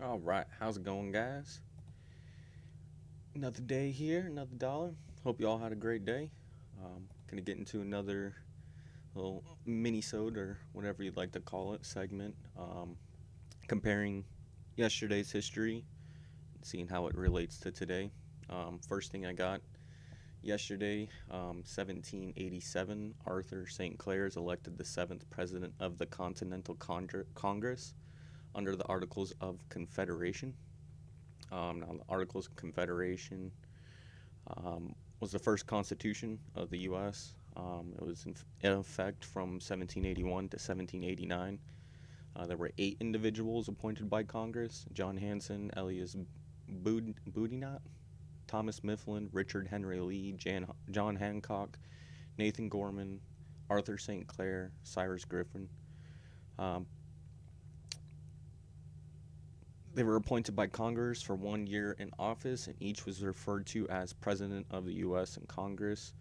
All right, how's it going, guys? Another day here, another dollar. Hope you all had a great day. Gonna get into another little mini-sode or whatever you'd like to call it segment, comparing yesterday's history, seeing how it relates to today. First thing I got yesterday, 1787, Arthur St. Clair is elected the seventh president of the Continental Congress under the Articles of Confederation. Now, the Articles of Confederation was the first constitution of the U.S. It was in effect from 1781 to 1789. There were 8 individuals appointed by Congress: John Hanson, Elias Boudinot, Thomas Mifflin, Richard Henry Lee, John Hancock, Nathan Gorman, Arthur St. Clair, Cyrus Griffin. Um, They were appointed by Congress for 1 year in office, and each was referred to as President of the U.S. and Congress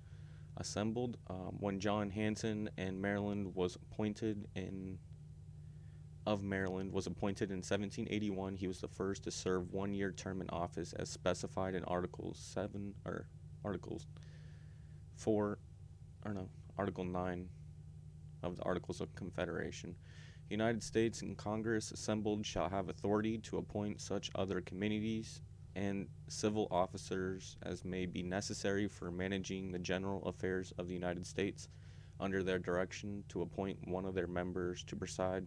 assembled. When John Hanson and Maryland was appointed in of Maryland was appointed in 1781, he was the first to serve 1 year term in office as specified in Articles 7 or Articles 4 or no Article 9 of the Articles of Confederation. The United States and Congress assembled shall have authority to appoint such other committees and civil officers as may be necessary for managing the general affairs of the United States under their direction, to appoint one of their members to preside,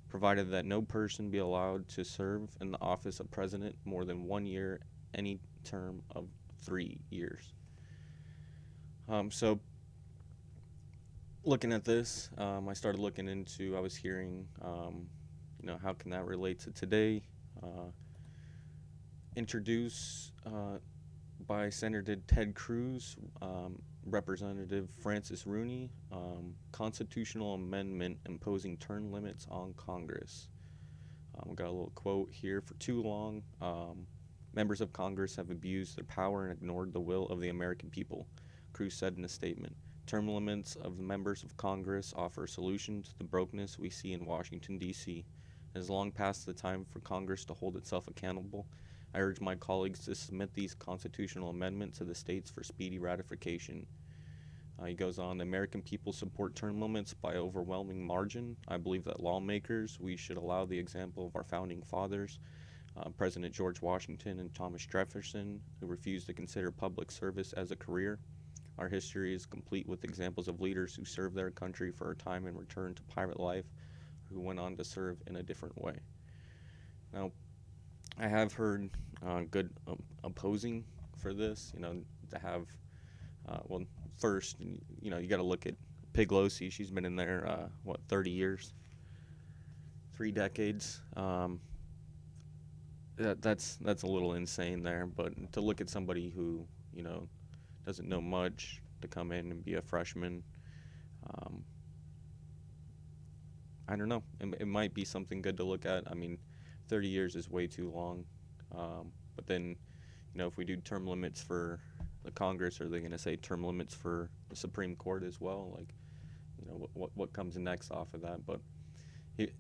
provided that no person be allowed to serve in the office of president more than 1 year, any term of 3 years. So looking at this, I started looking into. I was hearing, how can that relate to today? Introduced by Senator Ted Cruz, Representative Francis Rooney, constitutional amendment imposing term limits on Congress. We got a little quote here. For too long, members of Congress have abused their power and ignored the will of the American people, Cruz said in a statement. Term limits of the members of Congress offer a solution to the brokenness we see in Washington, D.C. It is long past the time for Congress to hold itself accountable. I urge my colleagues to submit these constitutional amendments to the states for speedy ratification. He goes on, the American people support term limits by overwhelming margin. I believe that lawmakers, we should allow the example of our founding fathers, President George Washington and Thomas Jefferson, who refused to consider public service as a career. Our history is complete with examples of leaders who served their country for a time and returned to private life, who went on to serve in a different way. Now, I have heard good opposing for this, to have, well, first, you got to look at Piglosi. She's been in there, 30 years, 3 decades. That's a little insane there, but to look at somebody who, doesn't know much to come in and be a freshman, um, I don't know. It might be something good to look at. I mean, 30 years is way too long. But then, if we do term limits for the Congress, are they going to say term limits for the Supreme Court as well? Like, what comes next off of that? But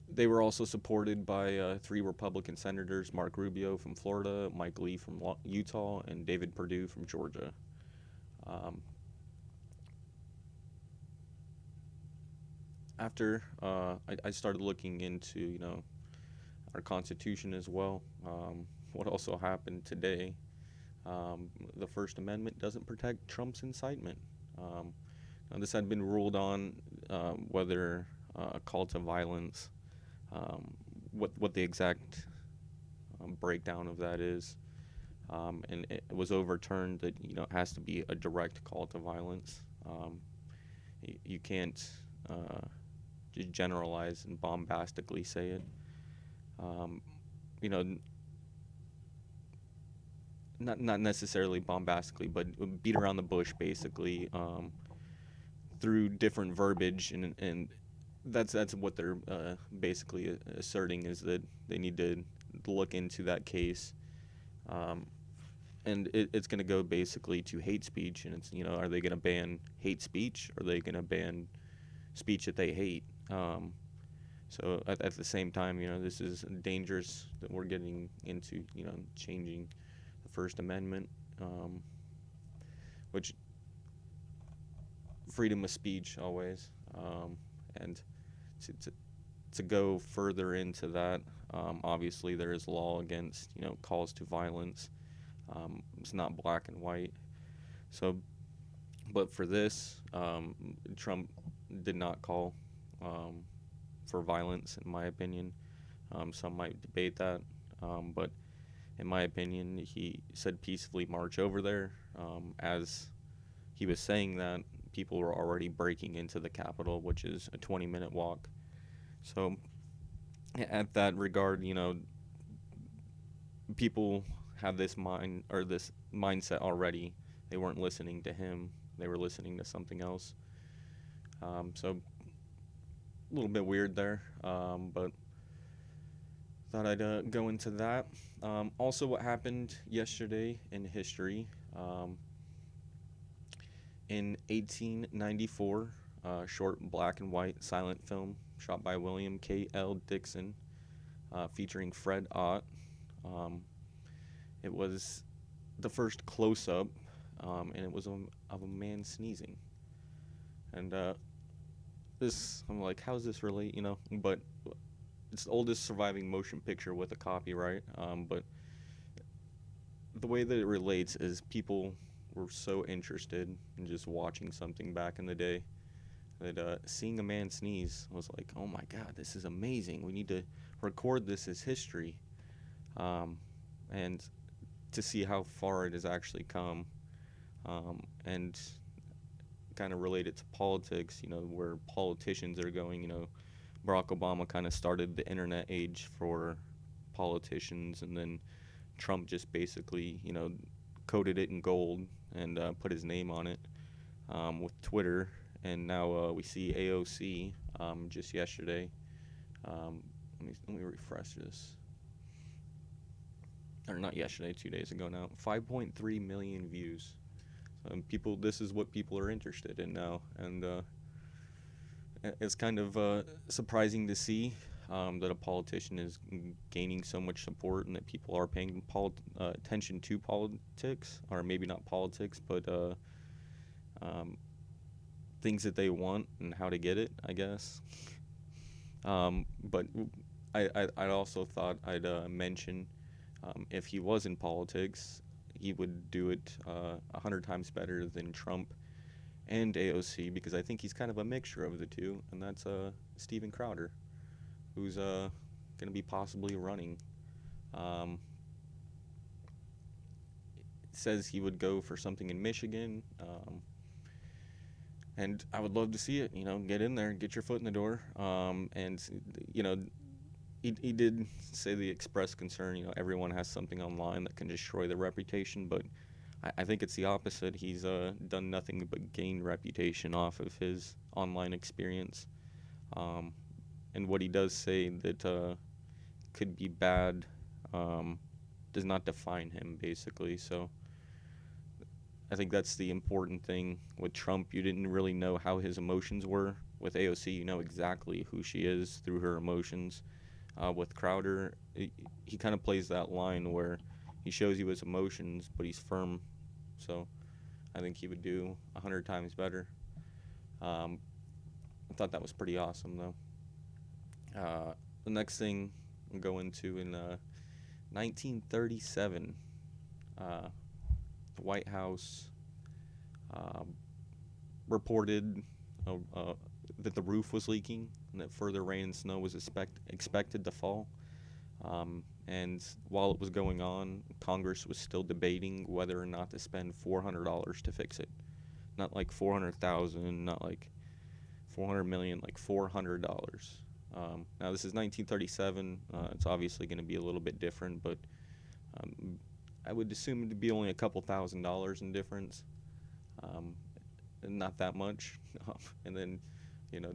they were also supported by 3 Republican senators: Mark Rubio from Florida, Mike Lee from Utah, and David Perdue from Georgia. Um, After I started looking into, our Constitution as well, what also happened today, the First Amendment doesn't protect Trump's incitement. Um, Now, this had been ruled on, whether a call to violence, um, what the exact breakdown of that is, and it was overturned that it has to be a direct call to violence. You can't just generalize and bombastically say it. Um, you know, not necessarily bombastically, but beat around the bush basically, through different verbiage, and that's what they're basically asserting, is that they need to look into that case, um, and it's going to go basically to hate speech, and it's, are they going to ban hate speech, or are they going to ban speech that they hate? So at the same time, this is dangerous that we're getting into, changing the First Amendment, um, which freedom of speech always, and to, to to go further into that, obviously there is law against calls to violence. It's not black and white. So, but for this, Trump did not call um, for violence, in my opinion. Some might debate that, but in my opinion, he said peacefully march over there. As he was saying that, people were already breaking into the Capitol, which is a 20-minute walk. So, at that regard, people had this mind or this mindset already. They weren't listening to him; they were listening to something else. So, a little bit weird there, but thought I'd go into that. Also, what happened yesterday in history. In 1894, short black and white silent film shot by William K. L. Dixon, featuring Fred Ott. Um, it was the first close up, and it was of a man sneezing. And I'm like, how does this relate? But it's the oldest surviving motion picture with a copyright. But the way that it relates is people were so interested in just watching something back in the day that seeing a man sneeze was like, oh my god, this is amazing. We need to record this as history. And to see how far it has actually come, and kind of related to politics, where politicians are going. Barack Obama kind of started the internet age for politicians, and then Trump just basically, coated it in gold and put his name on it, with Twitter. And now we see AOC, just yesterday. Let me refresh this. Or not yesterday, 2 days ago now. 5.3 million views. People, this is what people are interested in now, and it's kind of surprising to see that a politician is gaining so much support and that people are paying attention to politics, or maybe not politics, but um, things that they want and how to get it, I guess. But I also thought I'd mention, if he was in politics, he would do it 100 times better than Trump and AOC, because I think he's kind of a mixture of the two, and that's Steven Crowder, who's going to be possibly running. Um, says he would go for something in Michigan, and I would love to see it. Get in there, get your foot in the door, and you know, he did say the express concern. Everyone has something online that can destroy their reputation, but I think it's the opposite. He's done nothing but gain reputation off of his online experience. Um, and what he does say that could be bad, um, does not define him, basically. So I think that's the important thing. With Trump, you didn't really know how his emotions were. With AOC, you know exactly who she is through her emotions. With Crowder, he kind of plays that line where he shows you his emotions, but he's firm. So I think he would do 100 times better. Um, I thought that was pretty awesome, though. The next thing I'm going to, in 1937, the White House uh, reported that the roof was leaking and that further rain and snow was expected to fall. And while it was going on, Congress was still debating whether or not to spend $400 to fix it. Not like 400,000, not like 400 million, like $400. Now this is 1937. It's obviously going to be a little bit different, but I would assume it to be only a couple $1,000s in difference. Not that much. And then, you know,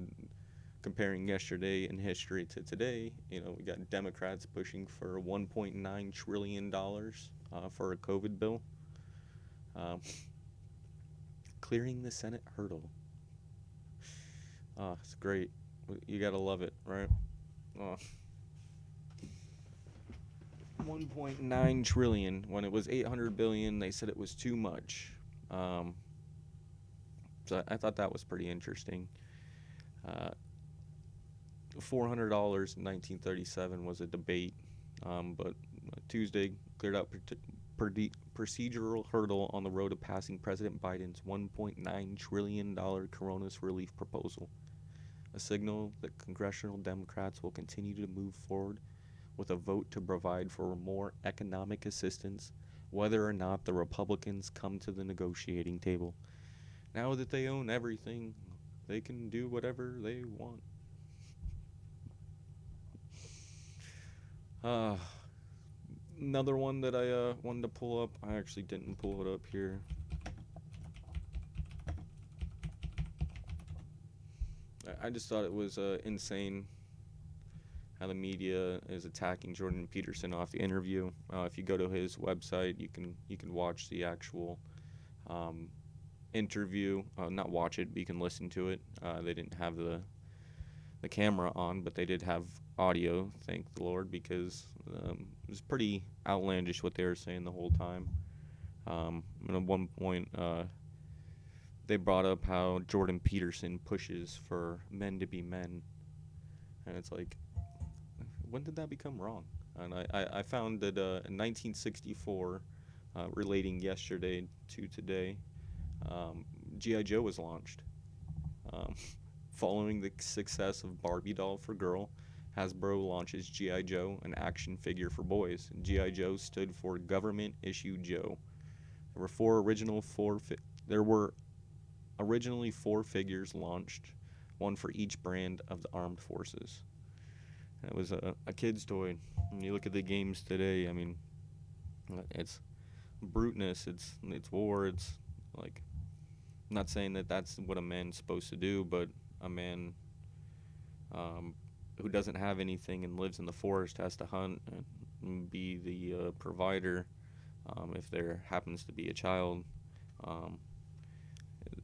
comparing yesterday in history to today, we got Democrats pushing for $1.9 trillion for a COVID bill. Clearing the Senate hurdle. It's great. You gotta love it, right? Uh, 1.9 trillion. When it was 800 billion, they said it was too much. Um, so I thought that was pretty interesting. Uh, $400 in 1937 was a debate, but Tuesday cleared out procedural hurdle on the road to passing President Biden's $1.9 trillion coronavirus relief proposal, a signal that congressional Democrats will continue to move forward with a vote to provide for more economic assistance, whether or not the Republicans come to the negotiating table. Now that they own everything, they can do whatever they want. Uh, Another one that I wanted to pull up. I actually didn't pull it up here. I just thought it was insane how the media is attacking Jordan Peterson off the interview. If you go to his website, you can watch the actual um, interview. Not watch it, but you can listen to it. They didn't have the camera on, but they did have audio. Thank the Lord, because it was pretty outlandish what they were saying the whole time. And at one point, they brought up how Jordan Peterson pushes for men to be men, and it's like, when did that become wrong? And I found that in 1964, relating yesterday to today, G.I. Joe was launched. Um, Following the success of Barbie Doll for Girl, Hasbro launches G.I. Joe, an action figure for boys. G.I. Joe stood for Government Issue Joe. There were originally four figures launched, one for each brand of the armed forces. And it was a kid's toy. When you look at the games today, I mean, it's bruteness, it's war, it's like, I'm not saying that that's what a man's supposed to do, but a man um, who doesn't have anything and lives in the forest has to hunt and be the provider if there happens to be a child um,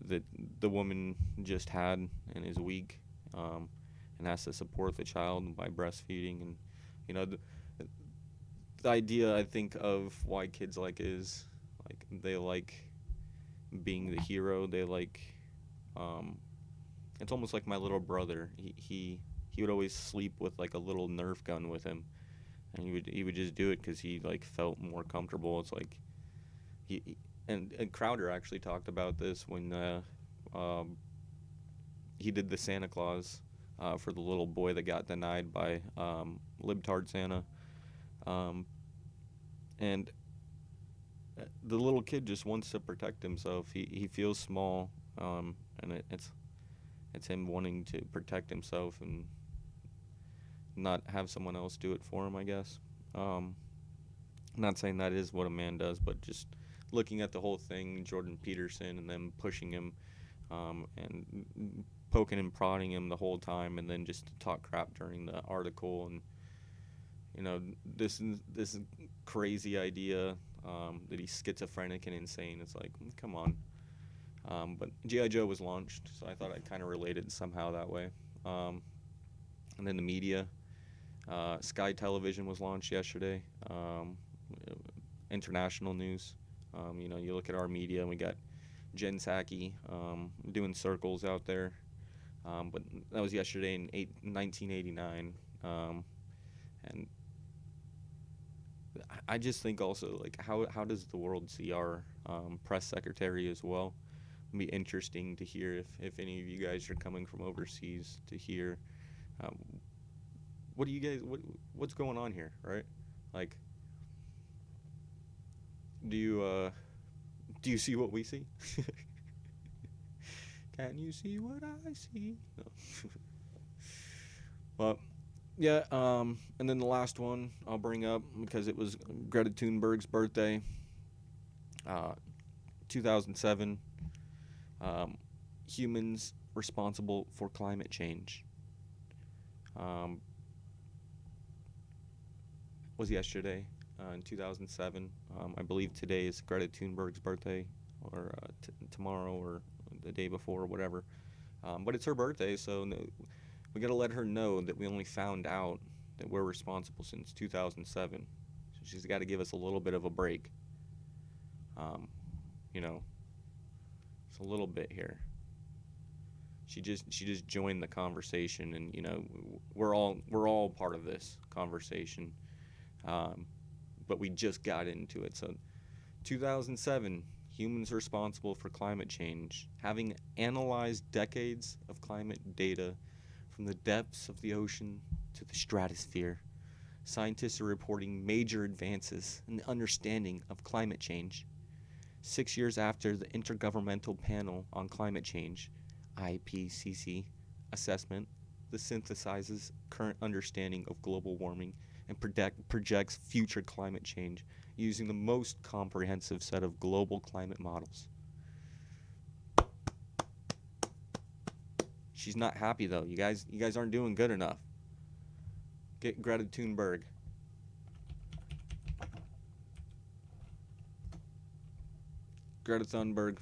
that the woman just had and is weak, um, and has to support the child by breastfeeding. And you know the idea, I think, of why kids is like they like being the hero. They like um, it's almost like my little brother. He would always sleep with like a little Nerf gun with him, and he would just do it because he like felt more comfortable. It's like and Crowder actually talked about this when um, he did the Santa Claus for the little boy that got denied by Libtard Santa, um, and the little kid just wants to protect himself. He feels small, and it's him wanting to protect himself and not have someone else do it for him, I guess. Um, Not saying that is what a man does, but just looking at the whole thing, Jordan Peterson and them pushing him and poking and prodding him the whole time, and then just to talk crap during the article, and this crazy idea that he's schizophrenic and insane. It's like, come on. But G.I. Joe was launched, so I thought I'd kind of relate it somehow that way. Um, and then the media. Sky Television was launched yesterday. International news. You look at our media, and we got Jen Psaki doing circles out there. But that was yesterday in 1989. And I just think also, like, how does the world see our press secretary as well? It'd be interesting to hear if any of you guys are coming from overseas to hear um, what do you guys what's going on here, right? Like, do you see what we see? Can you see what I see? No. Well, yeah. And then the last one I'll bring up, because it was Greta Thunberg's birthday, 2007. Um, Humans responsible for climate change. Um, was yesterday in 2007. I believe today is Greta Thunberg's birthday, or tomorrow, or the day before, or whatever. But it's her birthday, so We got to let her know that we only found out that we're responsible since 2007. So she's got to give us a little bit of a break. Um, you know, it's a little bit here. She just joined the conversation, and we're all part of this conversation. But we just got into it. So 2007, humans responsible for climate change, having analyzed decades of climate data from the depths of the ocean to the stratosphere. Scientists are reporting major advances in the understanding of climate change. 6 years after the Intergovernmental Panel on Climate Change (IPCC) assessment, that synthesizes current understanding of global warming and projects future climate change using the most comprehensive set of global climate models. She's not happy though. You guys aren't doing good enough. Get Greta Thunberg. Greta Thunberg.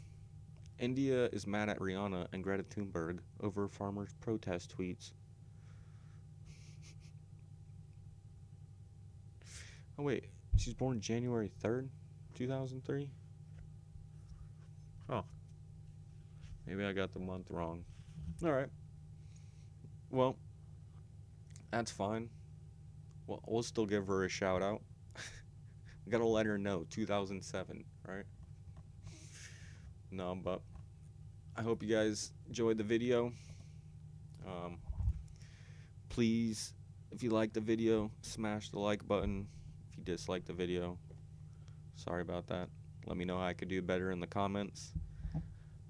India is mad at Rihanna and Greta Thunberg over farmers' protest tweets. Oh wait, she's born January 3rd, 2003? Oh. Maybe I got the month wrong. Alright. Well, that's fine. Well, we'll still give her a shout out. We gotta let her know, 2007, right? No, but I hope you guys enjoyed the video. Please, if you liked the video, smash the like button. If you disliked the video, sorry about that. Let me know how I could do better in the comments.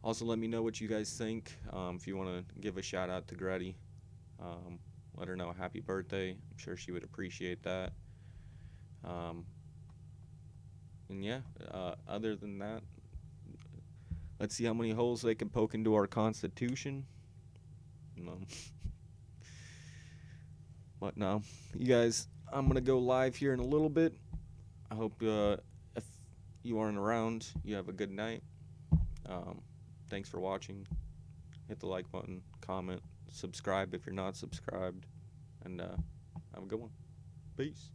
Also, let me know what you guys think. If you want to give a shout out to Greta, let her know happy birthday. I'm sure she would appreciate that. And yeah, other than that, let's see how many holes they can poke into our Constitution. But no, you guys, I'm going to go live here in a little bit. I hope if you aren't around, you have a good night. Thanks for watching. Hit the like button, comment, subscribe if you're not subscribed, and have a good one. Peace.